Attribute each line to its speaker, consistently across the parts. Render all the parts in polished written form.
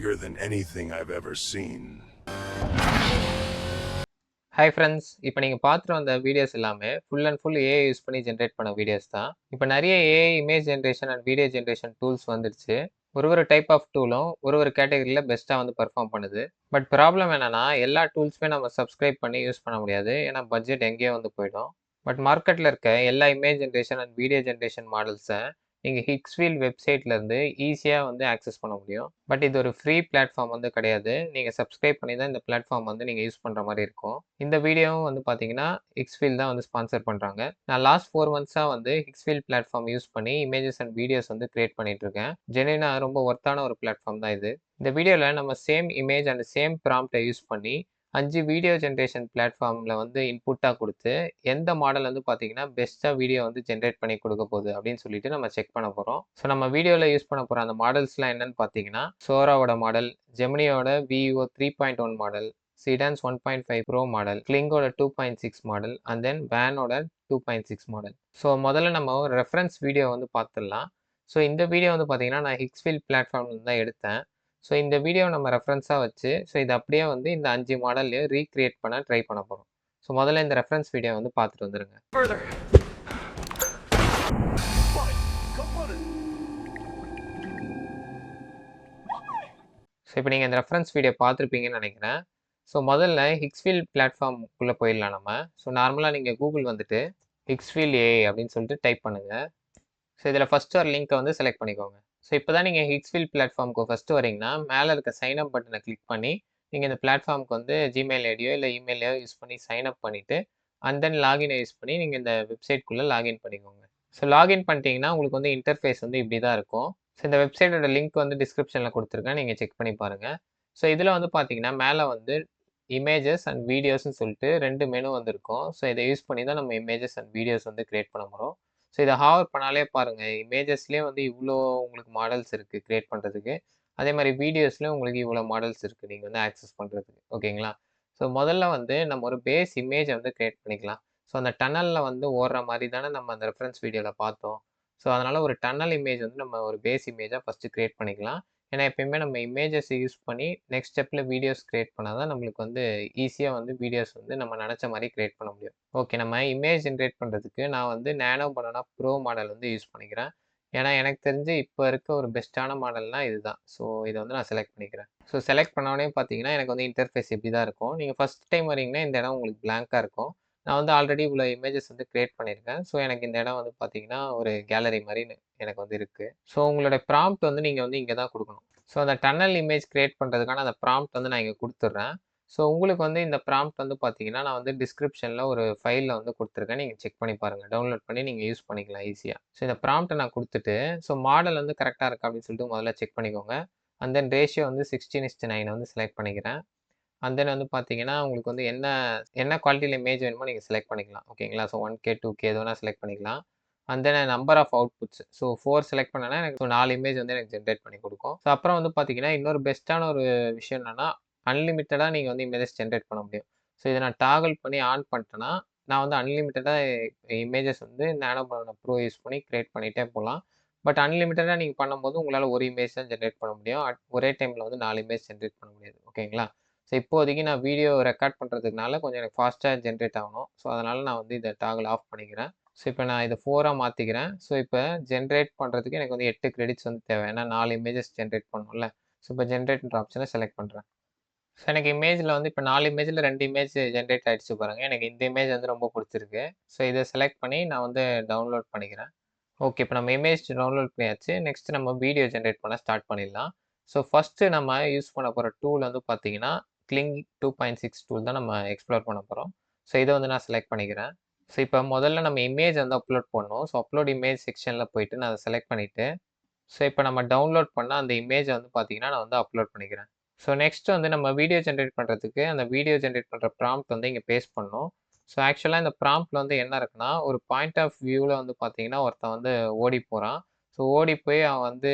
Speaker 1: bigger than anything I've ever seen.
Speaker 2: Hi friends, இப்போ நீங்கள் பார்த்துட்டு வந்த வீடியோஸ் எல்லாமே full and full AI use பண்ணி ஜென்ரேட் பண்ண வீடியோஸ் தான். இப்போ நிறைய AI image generation and video generation tools வந்துடுச்சு. ஒரு டைப் ஆஃப் டூலும் ஒரு கேட்டகரியில் பெஸ்ட்டாக வந்து பர்ஃபார்ம் பண்ணுது. பட் ப்ராப்ளம் என்னன்னா, எல்லா டூல்ஸுமே நம்ம சப்ஸ்கிரைப் பண்ணி யூஸ் பண்ண முடியாது. ஏன்னா பட்ஜெட் எங்கேயோ வந்து போயிடும். பட் மார்க்கெட்டில் இருக்க எல்லா image generation and video generation மாடல்ஸை நீங்கள் ஹிக்ஸ்ஃபீல்ட் வெப்சைட்லேருந்து ஈஸியாக வந்து ஆக்சஸ் பண்ண முடியும். பட் இது ஒரு ஃப்ரீ பிளாட்ஃபார்ம் வந்து கிடையாது. நீங்கள் சப்ஸ்கிரைப் பண்ணி தான் இந்த பிளாட்ஃபார்ம் வந்து நீங்கள் யூஸ் பண்ணுற மாதிரி இருக்கும். இந்த வீடியோவும் வந்து பார்த்தீங்கன்னா ஹிக்ஸ்ஃபீல்ட் தான் வந்து ஸ்பான்சர் பண்ணுறாங்க. நான் லாஸ்ட் 4 மந்த்ஸாக வந்து ஹிக்ஸ்ஃபீல்ட் பிளாட்ஃபார்ம் யூஸ் பண்ணி இமேஜஸ் அண்ட் வீடியோஸ் வந்து கிரியேட் பண்ணிட்டு இருக்கேன். ஜென்யூனாக ரொம்ப ஒர்த்தான ஒரு பிளாட்ஃபார்ம் தான் இது. இந்த வீடியோவில் நம்ம சேம் இமேஜ் அண்ட் சேம் ப்ராம்ப்டை யூஸ் பண்ணி 5 வீடியோ ஜென்ரேஷன் பிளாட்ஃபார்மில் வந்து இன்புட்டாக கொடுத்து எந்த மாடல் வந்து பார்த்தீங்கன்னா பெஸ்ட்டாக வீடியோ வந்து ஜென்ரேட் பண்ணி கொடுக்க போகுது அப்படின்னு சொல்லிட்டு நம்ம செக் பண்ண போகிறோம். ஸோ நம்ம வீடியோவில் யூஸ் பண்ண போகிற அந்த மாடல்ஸ்லாம் என்னன்னு பார்த்தீங்கன்னா, சோராவோட மாடல், ஜெமினியோட Veo 3.1 model, Seedance 1.5 pro model, கிளிங்கோட 2.6 மாடல் அண்ட் தென் வேனோட 2.6 மாடல். ஸோ முதல்ல நம்ம ஒரு ரெஃபரன்ஸ் வீடியோ வந்து பார்த்துடலாம். ஸோ இந்த வீடியோ வந்து பார்த்தீங்கன்னா நான் ஹிக்ஸ்ஃபீல்ட் பிளாட்ஃபார்ம்ல தான் எடுத்தேன். ஸோ இந்த வீடியோ நம்ம ரெஃபரன்ஸாக வச்சு ஸோ இது அப்படியே வந்து இந்த 5 மாடல்லையும் ரீக்ரியேட் பண்ண ட்ரை பண்ண போகிறோம். ஸோ முதல்ல இந்த ரெஃபரன்ஸ் வீடியோ வந்து பார்த்துட்டு வந்துருங்க. ஸோ இப்போ நீங்கள் இந்த ரெஃபரன்ஸ் வீடியோ பார்த்துருப்பீங்கன்னு நினைக்கிறேன். ஸோ முதல்ல ஹிக்ஸ்ஃபீல்ட் பிளாட்ஃபார்முக்குள்ளே போயிடலாம் நம்ம. ஸோ நார்மலாக நீங்கள் கூகுள் வந்துட்டு ஹிக்ஸ்ஃபீல்ட் ஏஐ அப்படின்னு சொல்லிட்டு டைப் பண்ணுங்கள். ஸோ இதில் ஃபஸ்ட்டு ஒரு லிங்க்கை வந்து செலக்ட் பண்ணிக்கோங்க. ஸோ இப்போ தான் நீங்கள் ஹிக்ஸ்ஃபீல்ட் பிளாட்ஃபார்முக்கு ஃபஸ்ட்டு வரீங்கன்னா மேலே இருக்க சைன் அப் பட்டனை கிளிக் பண்ணி நீங்கள் இந்த பிளாட்ஃபார்முக்கு வந்து ஜிமெயில் ஐடியோ இல்லை இமெயிலையோ யூஸ் பண்ணி சைன் அப் பண்ணிவிட்டு அண்ட் தென் லாகினை யூஸ் பண்ணி நீங்கள் இந்த வெப்சைட்குள்ளே லாகின் பண்ணிக்கோங்க. ஸோ லாகின் பண்ணிட்டீங்கன்னா உங்களுக்கு வந்து இன்டர்ஃபேஸ் வந்து இப்படி தான் இருக்கும். ஸோ இந்த வெப்சைட்டோட லிங்க் வந்து டிஸ்கிரிப்ஷனில் கொடுத்துருக்கேன், நீங்கள் செக் பண்ணி பாருங்கள். ஸோ இதில் வந்து பார்த்தீங்கன்னா மேலே வந்து இமேஜஸ் அண்ட் வீடியோஸ்ன்னு சொல்லிட்டு 2 மெனு வந்து இருக்கும். ஸோ இதை யூஸ் பண்ணி தான் நம்ம இமேஜஸ் அண்ட் வீடியோஸ் வந்து கிரியேட் பண்ண போகிறோம். ஸோ இதை ஹாவர் பண்ணாலே பாருங்கள், இமேஜஸ்லேயே வந்து இவ்வளோ உங்களுக்கு மாடல்ஸ் இருக்குது க்ரியேட் பண்ணுறதுக்கு. அதே மாதிரி வீடியோஸ்லேயும் உங்களுக்கு இவ்வளோ மாடல்ஸ் இருக்குது நீங்கள் வந்து ஆக்சஸ் பண்ணுறதுக்கு. ஓகேங்களா? ஸோ முதல்ல வந்து நம்ம ஒரு பேஸ் இமேஜை வந்து க்ரியேட் பண்ணிக்கலாம். ஸோ அந்த டனலில் வந்து ஓடுற மாதிரி தானே நம்ம அந்த ரெஃபரன்ஸ் வீடியோவில் பார்த்தோம். ஸோ அதனால் ஒரு டனல் இமேஜ் வந்து நம்ம ஒரு பேஸ் இமேஜாக ஃபஸ்ட்டு க்ரியேட் பண்ணிக்கலாம். ஏன்னா எப்பயுமே நம்ம இமேஜஸ் யூஸ் பண்ணி நெக்ஸ்ட் ஸ்டெப்பில் வீடியோஸ் க்ரியேட் பண்ணால் தான் நம்மளுக்கு வந்து ஈஸியாக வந்து வீடியோஸ் வந்து நம்ம நினச்ச மாதிரி க்ரியேட் பண்ண முடியும். ஓகே, நம்ம இமேஜ் ஜென்ரேட் பண்ணுறதுக்கு நான் வந்து நேனோ பனானா ப்ரோ மாடல் வந்து யூஸ் பண்ணிக்கிறேன். ஏன்னா எனக்கு தெரிஞ்சு இப்போ இருக்க ஒரு பெஸ்ட்டான மாடல்னால் இதுதான். ஸோ இதை வந்து நான் செலக்ட் பண்ணிக்கிறேன். ஸோ செலக்ட் பண்ணோடனே பார்த்தீங்கன்னா எனக்கு வந்து இன்டர்ஃபேஸ் இப்படி தான் இருக்கும். நீங்கள் ஃபஸ்ட் டைம் வரீங்கன்னா இந்த இடம் உங்களுக்கு பிளாங்காக இருக்கும். நான் வந்து ஆல்ரெடி இவ்வளோ இமேஜஸ் வந்து க்ரியேட் பண்ணியிருக்கேன். ஸோ எனக்கு இந்த இடம் வந்து பார்த்தீங்கன்னா ஒரு கேலரி மாதிரி எனக்கு வந்து இருக்குது. ஸோ உங்களோட ப்ராம்ப்ட் வந்து நீங்கள் வந்து இங்கே தான் கொடுக்கணும். ஸோ அந்த டனல் இமேஜ் க்ரியேட் பண்ணுறதுக்கான அந்த ப்ராம்ப்ட் வந்து நான் இங்கே கொடுத்துட்றேன். ஸோ உங்களுக்கு வந்து இந்த ப்ராம்ப்ட் வந்து பார்த்தீங்கன்னா நான் வந்து டிஸ்கிரிப்ஷனில் ஒரு ஃபைலில் வந்து கொடுத்துருக்கேன், நீங்கள் செக் பண்ணி பாருங்கள். டவுன்லோட் பண்ணி நீங்கள் யூஸ் பண்ணிக்கலாம் ஈஸியாக. ஸோ இந்த ப்ராம்ப்ட்டை நான் கொடுத்துட்டு ஸோ மாடல் வந்து கரெக்டாக இருக்கா அப்படின்னு சொல்லிட்டு முதல்ல செக் பண்ணிக்கோங்க. அண்ட் தென் ரேஷியோ வந்து 16:9 வந்து செலக்ட் பண்ணிக்கிறேன். அண்ட் தென் வந்து பார்த்தீங்கன்னா உங்களுக்கு வந்து என்ன குவாலிட்டியில் இமேஜ் வேணுமோ நீங்கள் செலக்ட் பண்ணிக்கலாம். ஓகேங்களா? ஸோ 1K 2K எது வேணால் செலக்ட் பண்ணிக்கலாம். And then number of outputs. So 4 select பண்ணேன்னா எனக்கு 4 இமேஜ் வந்து எனக்கு ஜென்ரேட் பண்ணி கொடுக்கும். ஸோ அப்புறம் வந்து பார்த்தீங்கன்னா இன்னொரு பெஸ்ட்டான ஒரு விஷயம் என்னென்னா, அன்லிமிட்டடாக நீங்கள் வந்து இமேஜஸ் ஜென்ரேட் பண்ண முடியும். ஸோ இதை நான் டாகல் பண்ணி ஆன் பண்ணிட்டேன்னா நான் வந்து அன்லிமிட்டடாக இமேஜஸ் வந்து நேனோ பனானா ப்ரோ யூஸ் பண்ணி க்ரியேட் பண்ணிகிட்டே போகலாம். பட் அன்லிமிட்டடாக நீங்கள் பண்ணும்போது உங்களால் ஒரு இமேஜ் தான் ஜென்ரேட் பண்ண முடியும். ஒரே டைமில் வந்து 4 இமேஜ் ஜென்ரேட் பண்ண முடியாது. ஓகேங்களா? ஸோ இப்போதைக்கு நான் வீடியோ ரெக்கார்ட் பண்ணுறதுக்குனால கொஞ்சம் எனக்கு ஃபாஸ்ட்டாக ஜென்ரேட் ஆகணும். ஸோ அதனால் நான் வந்து இதை டாகல் ஆஃப் பண்ணிக்கிறேன். ஸோ இப்போ நான் இதை 4ஆக மாற்றிக்கிறேன். ஸோ இப்போ ஜென்ரேட் பண்ணுறதுக்கு எனக்கு வந்து 8 கிரெடிட்ஸ் வந்து தேவை. ஏன்னா 4 இமேஜஸ் ஜென்ரேட் பண்ணணும்ல. ஸோ இப்போ ஜென்ரேட்ன்ற ஆப்ஷனை செலக்ட் பண்ணுறேன். ஸோ எனக்கு இமேஜில் வந்து இப்போ 4 இமேஜில் 2 இமேஜ் ஜென்ரேட் ஆகிடுச்சு பாருங்கள். எனக்கு இந்த இமேஜ் வந்து ரொம்ப பிடிச்சிருக்கு. ஸோ இதை செலக்ட் பண்ணி நான் வந்து டவுன்லோட் பண்ணிக்கிறேன். ஓகே, இப்போ நம்ம இமேஜ் டவுன்லோட் பண்ணியாச்சு. நெக்ஸ்ட் நம்ம வீடியோ ஜென்ரேட் பண்ண ஸ்டார்ட் பண்ணிடலாம். ஸோ ஃபஸ்ட்டு நம்ம யூஸ் பண்ண போகிற டூல் வந்து பார்த்தீங்கன்னா கிளிங் 2.6 டூல் தான் நம்ம எக்ஸ்ப்ளோர் பண்ண போகிறோம். ஸோ இதை வந்து நான் செலக்ட் பண்ணிக்கிறேன். ஸோ இப்போ முதல்ல நம்ம இமேஜ் வந்து அப்லோட் பண்ணணும். ஸோ அப்லோட் இமேஜ் செக்ஷனில் போயிட்டு நான் அதை செலக்ட் பண்ணிவிட்டு ஸோ இப்போ நம்ம டவுன்லோட் பண்ண அந்த இமேஜை வந்து பார்த்தீங்கன்னா நான் வந்து அப்லோட் பண்ணிக்கிறேன். ஸோ நெக்ஸ்ட் வந்து நம்ம வீடியோ ஜென்ரேட் பண்ணுறதுக்கு அந்த வீடியோ ஜென்ரேட் பண்ணுற ப்ராம்ப்ட் வந்து இங்கே பேஸ்ட் பண்ணணும். ஸோ ஆக்சுவலாக இந்த ப்ராம்ப்டில் வந்து என்ன இருக்குன்னா, ஒரு பாயிண்ட் ஆஃப் வியூவில் வந்து பார்த்தீங்கன்னா ஒருத்தன் வந்து ஓடி போகிறான். ஸோ ஓடி போய் அவன் வந்து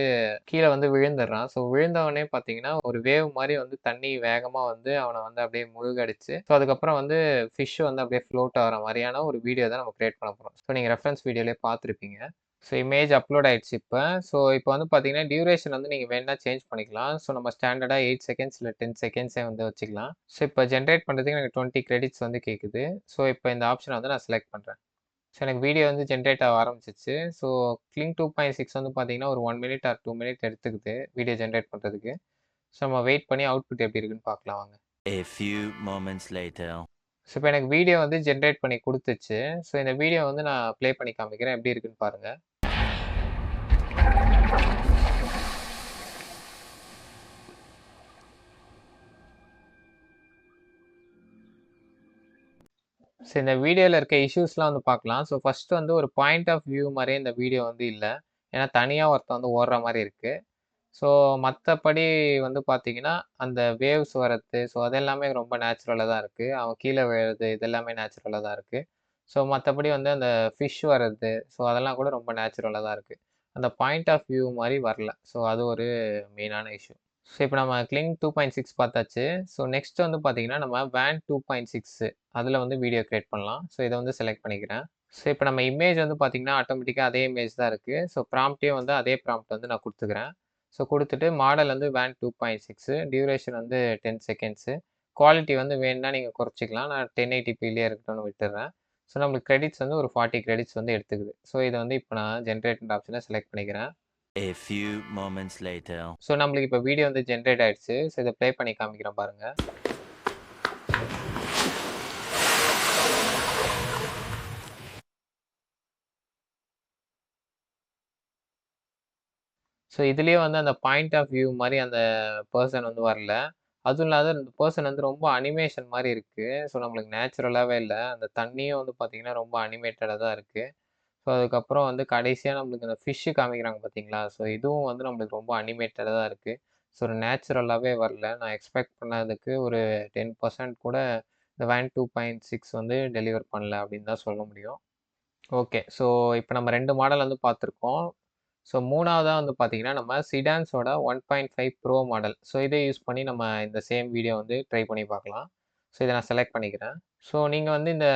Speaker 2: கீழே வந்து விழுந்துடுறான். ஸோ விழுந்தவனே பார்த்தீங்கன்னா ஒரு வேவ் மாதிரி வந்து தண்ணி வேகமாக வந்து அவனை வந்து அப்படியே முழுகடிச்சு ஸோ அதுக்கப்புறம் வந்து ஃபிஷ் வந்து அப்படியே ஃப்ளோட் ஆகிற மாதிரியான ஒரு வீடியோ தான் நம்ம கிரியேட் பண்ண போகிறோம். ஸோ நீங்கள் ரெஃபரன்ஸ் வீடியோலேயே பார்த்துருப்பீங்க. ஸோ இமேஜ் அப்லோட் ஆயிடுச்சு இப்போ. ஸோ இப்போ வந்து பார்த்தீங்கன்னா, டியூரேஷன் வந்து நீங்க வேணுனா சேஞ்ச் பண்ணிக்கலாம். ஸோ நம்ம ஸ்டாண்டர்டா 8 செகண்ட்ஸ் இல்ல 10 செகண்ட்ஸே வந்து வச்சுக்கலாம். ஸோ இப்போ ஜெனரேட் பண்ணுறதுக்கு எனக்கு 20 கிரெடிட்ஸ் வந்து கேட்குது. ஸோ இப்போ இந்த ஆப்ஷன வந்து நான் செலக்ட் பண்றேன். ஸோ எனக்கு வீடியோ வந்து ஜெனரேட் ஆக ஆரம்பிச்சிருச்சு. ஸோ Kling 2.6 வந்து பார்த்தீங்கன்னா, ஒரு 1 மினிட் ஆர் 2 மினிட் எடுத்துக்குது வீடியோ ஜெனரேட் பண்றதுக்கு. ஸோ நம்ம வெயிட் பண்ணி அவுட்புட் எப்படி இருக்குன்னு பார்க்கலாம் வாங்க.
Speaker 3: A few moments later.
Speaker 2: So இப்போ எனக்கு வீடியோ வந்து ஜெனரேட் பண்ணி குடுத்துச்சு. ஸோ இந்த வீடியோ வந்து நான் ப்ளே பண்ணி காமிக்கிறேன். எப்படி இருக்குன்னு பாருங்க. ஸோ இந்த வீடியோல இருக்க இஷ்யூஸ்லாம் வந்து பார்க்கலாம். ஸோ ஃபர்ஸ்ட் வந்து ஒரு பாயிண்ட் ஆஃப் வியூ மாரியே இந்த வீடியோ வந்து இல்ல. ஏன்னா தனியா ஒருத்தன் வந்து ஓடுற மாரி இருக்கு. ஸோ மத்தபடி வந்து பார்த்தீங்கன்னா, அந்த வேவ்ஸ் வரது, ஸோ அது எல்லாமே ரொம்ப நேச்சுரலா தான் இருக்கு. அவன் கீழ விழறது இது எல்லாமே நேச்சுரலா தான் இருக்கு. ஸோ மத்தபடி வந்து அந்த ஃபிஷ் வரது, ஸோ அதெல்லாம் கூட ரொம்ப நேச்சுரலா தான் இருக்கு. அந்த பாயிண்ட் ஆஃப் வியூ மாரி வரல. ஸோ அது ஒரு மெயினான இஷ்யூ. ஸோ இப்போ நம்ம Kling 2.6 பார்த்தாச்சு. ஸோ நெக்ஸ்ட் வந்து பார்த்தீங்கன்னா, நம்ம WAN 2.6 அதில வந்து வீடியோ கிரியேட் பண்ணலாம். ஸோ இத வந்து செலக்ட் பண்ணிக்கிறேன். ஸோ இப்போ நம்ம இமேஜ் வந்து பார்த்தீங்கன்னா, ஆட்டோமேட்டிக்கா அதே இமேஜ் தான் இருக்கு. ஸோ ப்ராம்ப்ட்டயும் வந்து அதே ப்ராம்ப்ட் வந்து நான் குடுத்துக்கிறேன். ஸோ குடுத்துட்டு மாடல் வந்து WAN 2.6 டியூரேஷன் வந்து 10 செகண்ட்ஸு. குவாலிட்டி வந்து வேணும்னா நீங்க குறைச்சிக்கலாம். நான் 1080pலயே இருக்கட்டும்னு விட்டுர்றேன். ஸோ நம்மளுக்கு கிரெடிட்ஸ் வந்து ஒரு 40 கிரெடிட்ஸ் வந்து எடுத்துக்குது. ஸோ இத வந்து இப்போ நான் ஜெனரேட்ன்ற ஆப்ஷன செலக்ட் பண்ணிக்கிறேன்.
Speaker 3: A few moments later.
Speaker 2: So நம்மளுக்கு இப்போ வீடியோ வந்து ஜெனரேட் ஆயிடுச்சு. ஸோ இத ப்ளே பண்ணி காமிக்கிறேன் பாருங்க. ஸோ இதுலயே வந்து அந்த பாயிண்ட் ஆஃப் வியூ மாரி அந்த பெர்சன் வந்து வரல. அதுவும் இல்லாத இந்த பெர்சன் வந்து ரொம்ப அனிமேஷன் மாரி இருக்கு. ஸோ நம்மளுக்கு நேச்சுரலாவே இல்ல. அந்த தண்ணியும் வந்து பார்த்தீங்கன்னா, ரொம்ப அனிமேட்டடா தான் இருக்கு. ஸோ அதுக்கப்புறம் வந்து கடைசியா நம்மளுக்கு இந்த ஃபிஷ் காமிக்கிறாங்க பார்த்தீங்களா? ஸோ இதுவும் வந்து நம்மளுக்கு ரொம்ப அனிமேட்டடா தான் இருக்கு. ஸோ ஒரு நேச்சுரலாவே வரல. நான் எக்ஸ்பெக்ட் பண்ணதுக்கு ஒரு 10% கூட இந்த WAN 2.6 வந்து டெலிவர் பண்ணல அப்படின்னு தான் சொல்ல முடியும். ஓகே. ஸோ இப்ப நம்ம 2 மாடல் வந்து பார்த்துருக்கோம். ஸோ 3வதா வந்து பார்த்தீங்கன்னா, நம்ம சிடான்ஸோட 1.5 ப்ரோ மாடல். ஸோ இத யூஸ் பண்ணி நம்ம இந்த சேம் வீடியோ வந்து ட்ரை பண்ணி பார்க்கலாம். ஸோ இத நான் செலக்ட் பண்ணிக்கிறேன். ஸோ நீங்க வந்து இந்த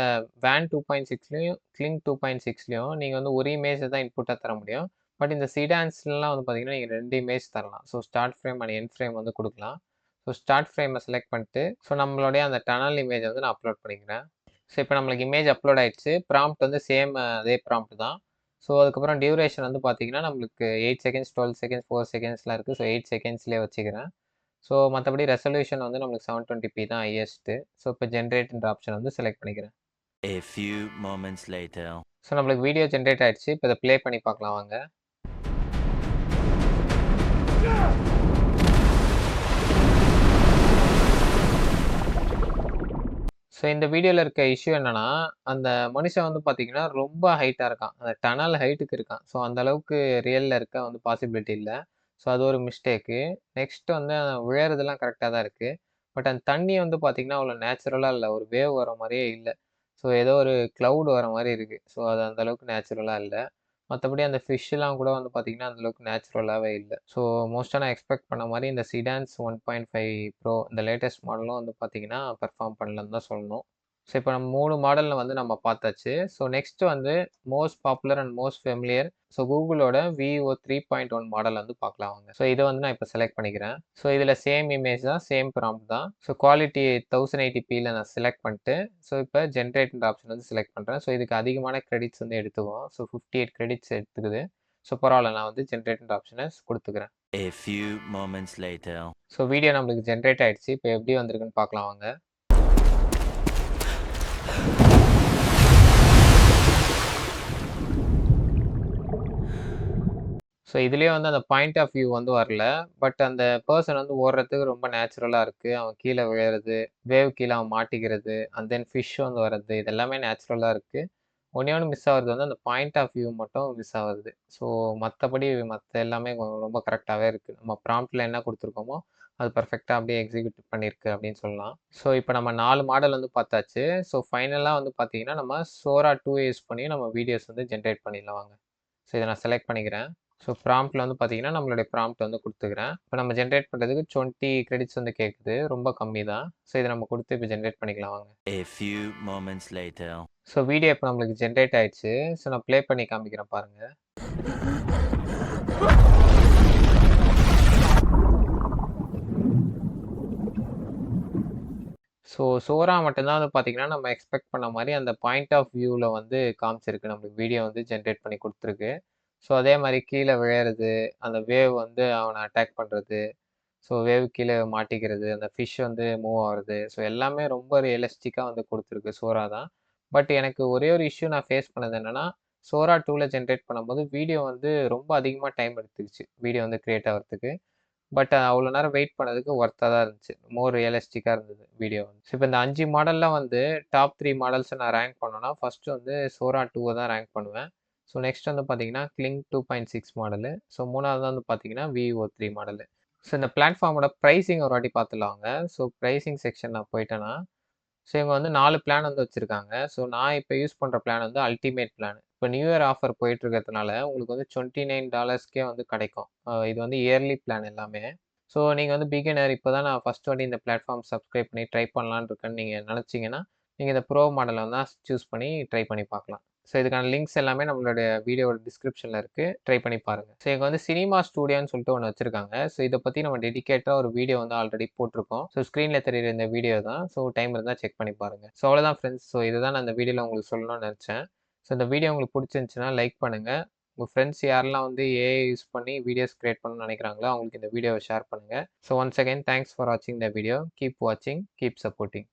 Speaker 2: WAN 2.6லயும், Kling 2.6லயும் நீங்க வந்து ஒரு இமேஜ தான் இன்புட்டா தர முடியும். பட் இந்த சிடான்ஸ்லலாம் வந்து பார்த்தீங்கன்னா, நீங்க 2 இமேஜ் தரலாம். So start frame and end frame வந்து குடுக்கலாம். ஸோ ஸ்டார்ட் ஃப்ரேம செலக்ட் பண்ணிட்டு, ஸோ நம்மளுடைய அந்த டனல் இமேஜ வந்து நான் அப்லோட் பண்ணிக்கிறேன். ஸோ இப்போ நம்மளுக்கு இமேஜ் அப்லோட் ஆயிடுச்சு. ப்ராம்ப்ட் வந்து சேம் அதே ப்ராம்ப்ட் தான். ஸோ அதுக்கப்புறம் டியூரேஷன் வந்து பார்த்தீங்கன்னா, நம்மளுக்கு 8 செகண்ட்ஸ், 12 செகண்ட்ஸ், 4 செகண்ட்ஸ்லாம் இருக்கு. ஸோ 8 செகண்ட்ஸ்லயே வச்சுக்கிறேன். ஸோ மத்தபடி ரெசல்யூஷன் வந்து நம்மளுக்கு 720p தான் ஹையஸ்ட்டு. ஸோ இப்போ ஜெனரேட்ன்ற ஆப்ஷன் வந்து செலக்ட் பண்ணிக்கிறேன்.
Speaker 3: A few moments later.
Speaker 2: So நம்மளுக்கு வீடியோ ஜெனரேட் ஆயிடுச்சு. இப்போ இத ப்ளே பண்ணி பார்க்கலாம் வாங்க. ஸோ இந்த வீடியோல இருக்க இஷ்யூ என்னன்னா, அந்த மனுஷன் வந்து பார்த்தீங்கன்னா, ரொம்ப ஹைட்டா இருக்கான். அந்த டனல் ஹைட்டுக்கு இருக்கான். ஸோ அந்த அளவுக்கு ரியல்ல இருக்க வந்து பாசிபிலிட்டி இல்ல. ஸோ அது ஒரு மிஸ்டேக்கு. நெக்ஸ்ட் வந்து விழறதெல்லாம் கரெக்ட்டா தான் இருக்கு. பட் அந்த தண்ணி வந்து பார்த்தீங்கன்னா, அவ்வளோ நேச்சுரலா இல்ல. ஒரு வேவ் வர மாரியே இல்ல. ஸோ ஏதோ ஒரு கிளவுட் வர மாரி இருக்கு. ஸோ அது அந்த அளவுக்கு நேச்சுரலா இல்ல. மத்தபடி அந்த ஃபிஷ்லாம் கூட வந்து பார்த்தீங்கன்னா, அந்த அளவுக்கு நேச்சுரலாவே இல்ல. ஸோ மோஸ்ட்டா நான் எக்ஸ்பெக்ட் பண்ண மாரி இந்த சிடான்ஸ் 1.5 ப்ரோ இந்த லேட்டஸ்ட் மாடலும் வந்து பார்த்தீங்கன்னா, பெர்ஃபார்ம் பண்ணலன்னு தான் சொல்லணும். ஸோ இப்போ நம்ம 3 மாடல்ல வந்து நம்ம பார்த்தாச்சு. ஸோ நெக்ஸ்ட் வந்து most popular and most familiar so கூகுளோட விவோ 3.1 மாடல் வந்து பார்க்கலாம் வாங்க. ஸோ இத வந்து நான் இப்போ செலக்ட் பண்ணிக்கிறேன். ஸோ இதில சேம் இமேஜ் தான், சேம் ப்ராம்ப்ட் தான். ஸோ குவாலிட்டி 1080pல நான் செலக்ட் பண்ணிட்டு, ஸோ இப்போ ஜெனரேட்ன்ற ஆப்ஷன் வந்து செலக்ட் பண்றேன். ஸோ இதுக்கு அதிகமான கிரெடிட்ஸ் வந்து எடுத்துக்கும். ஸோ 58 கிரெடிட்ஸ் எடுத்துக்குது. ஸோ பரவால்ல நான் வந்து ஜெனரேட்ன்ற ஆப்ஷன குடுத்துக்கிறேன்.
Speaker 3: A few moments later.
Speaker 2: So video நம்மளுக்கு ஜெனரேட் ஆயிடுச்சு. இப்போ எப்படி வந்திருக்குன்னு பார்க்கலாம் வாங்க. ஸோ இதுலயே வந்து அந்த பாயிண்ட் ஆஃப் வியூ வந்து வரல. பட் அந்த பெர்சன் வந்து ஓடுறதுக்கு ரொம்ப நேச்சுரலா இருக்கு. அவன் கீழ விழறது, வேவ் கீழ அவன் மாட்டிக்கிறது, அண்ட் தென் ஃபிஷ் வந்து வரது, இது எல்லாமே நேச்சுரலா இருக்கு. ஒண்ணே ஒண்ணு மிஸ் ஆகுறது வந்து அந்த பாயிண்ட் ஆஃப் வியூ மட்டும் மிஸ் ஆகுது. ஸோ மத்தபடி மத்த எல்லாமே ரொம்ப கரெக்ட்டாவே இருக்கு. நம்ம ப்ராம்ப்ட்ல என்ன குடுத்துருக்கோமோ, அது பெர்ஃபெக்ட்டா அப்படியே எக்ஸிக்யூட் பண்ணியிருக்கு அப்படின்னு சொல்லலாம். ஸோ இப்போ நம்ம 4 மாடல் வந்து பார்த்தாச்சு. ஸோ ஃபைனலா வந்து பார்த்தீங்கன்னா, நம்ம Sora 2 யூஸ் பண்ணி நம்ம வீடியோஸ் வந்து ஜெனரேட் பண்ணிடலாம் வாங்க. ஸோ இத நான் செலக்ட் பண்ணிக்கிறேன். ஸோ ப்ராம்ப்ட்ல வந்து பார்த்தீங்கன்னா, நம்மளுடைய ப்ராம்ப்ட் வந்து குடுத்துக்கிறேன். இப்போ நம்ம ஜெனரேட் பண்றதுக்கு 20 கிரெடிட்ஸ் வந்து கேட்குது. ரொம்ப கம்மி தான். ஸோ இத நம்ம குடுத்து இப்போ ஜெனரேட் பண்ணிக்கலாம் வாங்க.
Speaker 3: A few moments later.
Speaker 2: So video இப்போ நம்மளுக்கு ஜெனரேட் ஆயிடுச்சு. ஸோ நான் ப்ளே பண்ணி காமிக்கிறேன் பாருங்க. ஸோ சோரா மட்டும் தான் வந்து பார்த்தீங்கன்னா, நம்ம எக்ஸ்பெக்ட் பண்ண மாரி அந்த பாயிண்ட் ஆஃப் வியூல வந்து காமிச்சிருக்கு. நம்மளுக்கு வீடியோ வந்து ஜெனரேட் பண்ணி குடுத்துருக்கு. ஸோ அதே மாரி கீழ விழறது, அந்த வேவ் வந்து அவன அட்டாக் பண்றது, ஸோ வேவ் கீழ மாட்டிக்கிறது, அந்த ஃபிஷ் வந்து மூவ் ஆகுறது. ஸோ எல்லாமே ரொம்ப ரியலிஸ்டிக்கா வந்து குடுத்துருக்கு சோரா தான். பட் எனக்கு ஒரே ஒரு இஷ்யூ நான் ஃபேஸ் பண்ணது என்னன்னா, சோரா 2ல ஜெனரேட் பண்ணும்போது வீடியோ வந்து ரொம்ப அதிகமா டைம் எடுத்துக்கிச்சு. வீடியோ வந்து கிரியேட் ஆவறதுக்கு. பட் அவ்வளோ நேரம் வெயிட் பண்ணதுக்கு ஒர்த்தா தான் இருந்துச்சு. மோர் ரியலிஸ்டிக்கா இருந்தது வீடியோ வந்து. ஸோ இப்போ இந்த 5 மாடல்ல வந்து டாப் 3 மாடல்ஸ நான் ரேங்க் பண்ணணும்னா, ஃபர்ஸ்ட் வந்து சோரா 2வ தான் ரேங்க் பண்ணுவேன். ஸோ நெக்ஸ்ட் வந்து பார்த்தீங்கன்னா, கிளிங் 2.6 மாடலு. ஸோ 3வது வந்து பார்த்தீங்கன்னா, விவோ 3 மாடலு. ஸோ இந்த பிளாட்ஃபார்மோட பிரைசிங் ஒரு வாட்டி பார்த்துடலாங்க. ஸோ பிரைசிங் செக்ஷன் நான் போயிட்டேன்னா, ஸோ இவங்க வந்து 4 பிளான் வந்து வச்சிருக்காங்க. ஸோ நான் இப்போ யூஸ் பண்ற பிளான் வந்து அல்டிமேட் பிளான். இப்போ நியூ இயர் ஆஃபர் போயிட்டு இருக்கிறதுனால, உங்களுக்கு வந்து $29க்கே வந்து கிடைக்கும். இது வந்து இயர்லி பிளான் எல்லாமே. ஸோ நீங்க வந்து பிகினர் இப்போ தான் நான் ஃபர்ஸ்ட் வாட்டி இந்த பிளாட்ஃபார்ம் சப்ஸ்கிரைப் பண்ணி ட்ரை பண்ணலான்னு இருக்கேன்னு நீங்க நினைச்சீங்கன்னா, நீங்க இந்த ப்ரோ மாடல வந்து சூஸ் பண்ணி ட்ரை பண்ணி பார்க்கலாம். ஸோ இதுக்கான லிங்க்ஸ் எல்லாமே நம்மளுடைய வீடியோவோட டிஸ்கிரிப்ஷன்ல இருக்கு. ட்ரை பண்ணி பாருங்க. ஸோ இங்க வந்து சினிமா ஸ்டூடியோன்னு சொல்லிட்டு ஒண்ணு வச்சிருக்காங்க. ஸோ இத பத்தி நம்ம டெடிகேட்டடா ஒரு வீடியோ வந்து ஆல்ரெடி போட்டிருக்கோம். ஸோ ஸ்க்ரீன்ல தெரியிற இந்த வீடியோ தான். ஸோ டைம் இருந்தா செக் பண்ணி பாருங்க. ஸோ அவ்வளோதான் ஃப்ரெண்ட்ஸ். ஸோ இதுதான் நான் இந்த வீடியோல உங்களுக்கு சொல்லணும்னு நெனச்சேன். ஸோ இந்த வீடியோ உங்களுக்கு புடிச்சிருந்துச்சுன்னா லைக் பண்ணுங்க. உங்க ஃப்ரெண்ட்ஸ் யாரெல்லாம் வந்து ஏஐ யூஸ் பண்ணி வீடியோஸ் கிரியேட் பண்ணணும்னு நினைக்கிறாங்களோ, அவங்களுக்கு இந்த வீடியோவை ஷேர் பண்ணுங்க. So once again thanks for வாட்சிங் த வீடியோ. கீப் வாட்சிங், கீப் சப்போர்ட்டிங்.